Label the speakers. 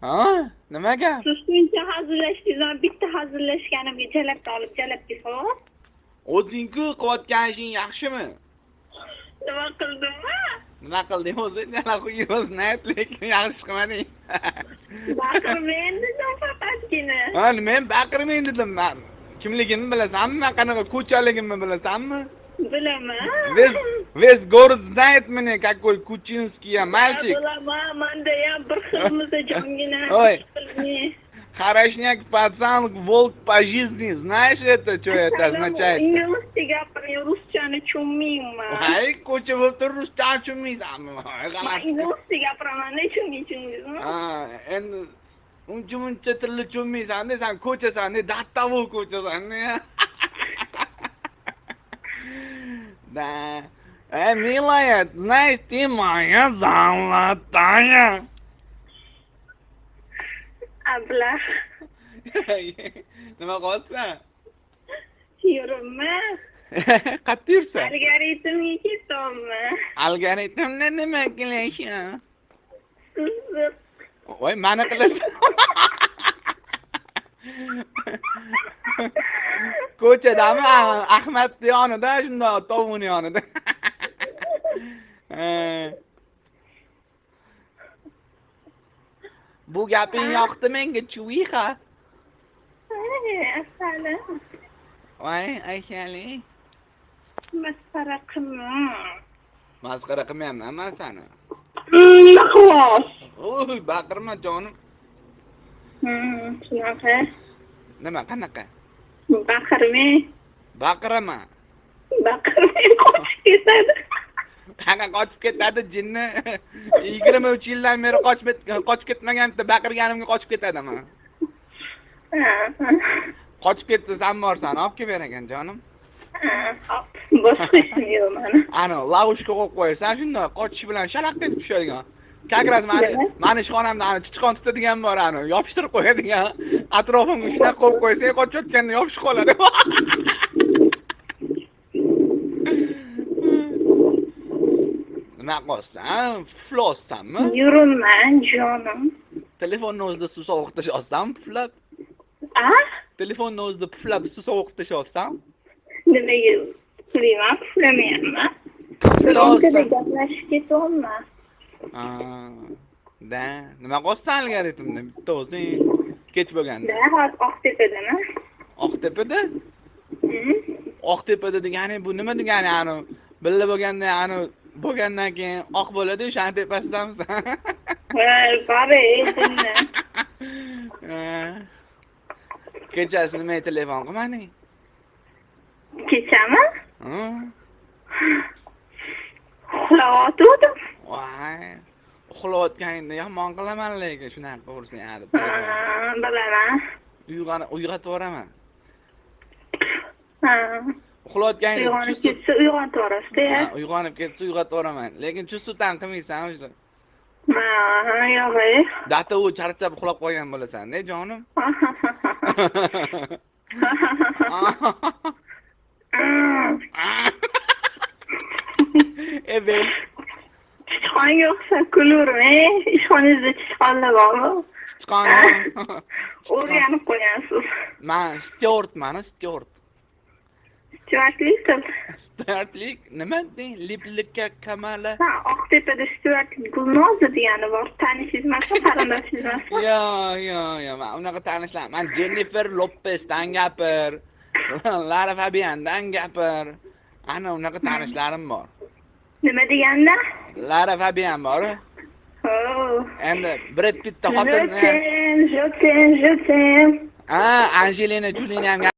Speaker 1: Ha? Nimaga?
Speaker 2: Siz shuncha hazillashtingizdan bitta hazillashganimga jalabga olib jalabga solib.
Speaker 1: O'zing-ku qilayotgan ishing yaxshimi?
Speaker 2: Nima qildimmi?
Speaker 1: Nima qilding o'zi? Yana qo'yibsan, lekin yaxshi qilmading.
Speaker 2: Baqirmen dedim faqatgina.
Speaker 1: Ha, men baqirmang dedim. Kimligimni bilasanmi? Qanaqa ko'chaligimni bilasanmi?
Speaker 2: Bilaman.
Speaker 1: Весь город знает меня, какой Кучинский я мальчик.
Speaker 2: Bilaman, menda ham bir xilmizda jongina.
Speaker 1: Ой. Хорошняк пацан, волк по жизни. Знаешь это, что это означает?
Speaker 2: Inglizcha gapiring, ruschani tushunmayman.
Speaker 1: Ay, ko'cha bo'lib ruscha tushunmaysanmi?
Speaker 2: Inglizcha gapiraman, tushunmaysizmi?
Speaker 1: Ha, endi uncha tilni tushunmaysan-da, sen ko'chasan, dattavo ko'chasan. Да. Милая, знаешь, ты моя золотая.
Speaker 2: Abla.
Speaker 1: Nima qilyapsan?
Speaker 2: Yuribman.
Speaker 1: Qayerda yursan?
Speaker 2: Algoritmga ketyapman.
Speaker 1: Algoritmni nima qilasan?
Speaker 2: Siz
Speaker 1: Voy, mani qilasan. Ko'chadami? Ahmadni yonida, shundoq tovuni yonida. Bu gaping yoqdi menga, chuvixa.
Speaker 2: Assalom.
Speaker 1: Voy, Ayshali.
Speaker 2: Masxara qilma.
Speaker 1: Masxara qilmayapman men seni.
Speaker 2: Naqlos.
Speaker 1: Oy, baqirma jonim.
Speaker 2: Shunaqa.
Speaker 1: Nima, qanaqa?
Speaker 2: Baqirmang.
Speaker 1: Baqiraman.
Speaker 2: Baqirmang qochib ketadi.
Speaker 1: Qanaqa qochib ketadi jinni? 23 yildan beri qochib ketmaganida baqirganimga qochib ketadimi? Qochib ketsa sen borsan, olib kelib beragan jonim.
Speaker 2: Hop, boshqa ishim yo'q meni.
Speaker 1: Ana, lavushka qo'yib qo'ysan, shunda qochish bilan shalaq deb tushadigan. Как раз mani ishxonamda ana chichqon tutadigan bor, ana yopishtirib qo'yadigan. Atrofimga shunaqa qo'yib qo'ysa, qochayotganda yopishib qoladi. Nima qilsan? Flossanmi?
Speaker 2: Yuribman jonim.
Speaker 1: Telefonni o'zida suv sovuqda yozsam, puflab.
Speaker 2: A?
Speaker 1: Telefonni o'zida puflab suv sovuqda yozsam.
Speaker 2: Nimaga puflayman, puflamayapman. Lonkada gaplashib ketyapman.
Speaker 1: Da, nima qilsan algoritmni? Bitta o'zing kech bo'lganda.
Speaker 2: Da, hozir Oqtepadami?
Speaker 1: Oqtepada? Oqtepada degani bu nima degani? Ani billa bo'lganda, ani bo'lgandan keyin oq bo'ladi, o'shaning tepasidamisan.
Speaker 2: Voy, bari, jinni.
Speaker 1: Kechasi nimaga telefon qilmading?
Speaker 2: Kechami? Uxlayotgandim.
Speaker 1: Voy, uxlayotganingda yomon qilaman lekin shunaqa qilsang hali.
Speaker 2: Bilaman.
Speaker 1: Uyg'otib yuboraman. Uxlayotganingda
Speaker 2: Uyg'onib ketsa uyg'otib yuborasiz-da.
Speaker 1: Uyg'onib ketsa uyg'otib yuboraman. Lekin chustdan qilmaysan o'sha.
Speaker 2: Yo'q.
Speaker 1: Data u charchab uxlab qolgan bo'lasan-da, jonim. Evet.
Speaker 2: Chiqon yo'qsa kulavermang. Ishxonangizda chiqonlar bormi?
Speaker 1: Chiqon.
Speaker 2: O'rganib qo'yasiz.
Speaker 1: Men Stuartman, Stuart.
Speaker 2: Stuartlik til.
Speaker 1: Stuartlik nima deng? Liplikka kamala.
Speaker 2: Ha, Oqtepada Stuart Gulnoza degani bor. Tanishingiz qarindoshingiz?
Speaker 1: Yo, men unaqa tanishlar. Men Jennifer Lopezdan gapir. Lara Fabiandan gapir. Ana unaqa tanishlarim bor.
Speaker 2: Nima deganda?
Speaker 1: Lara Fabian bor. Endi Brad Pittda xotin.
Speaker 2: Je t'aime.
Speaker 1: Angelina Jolie ham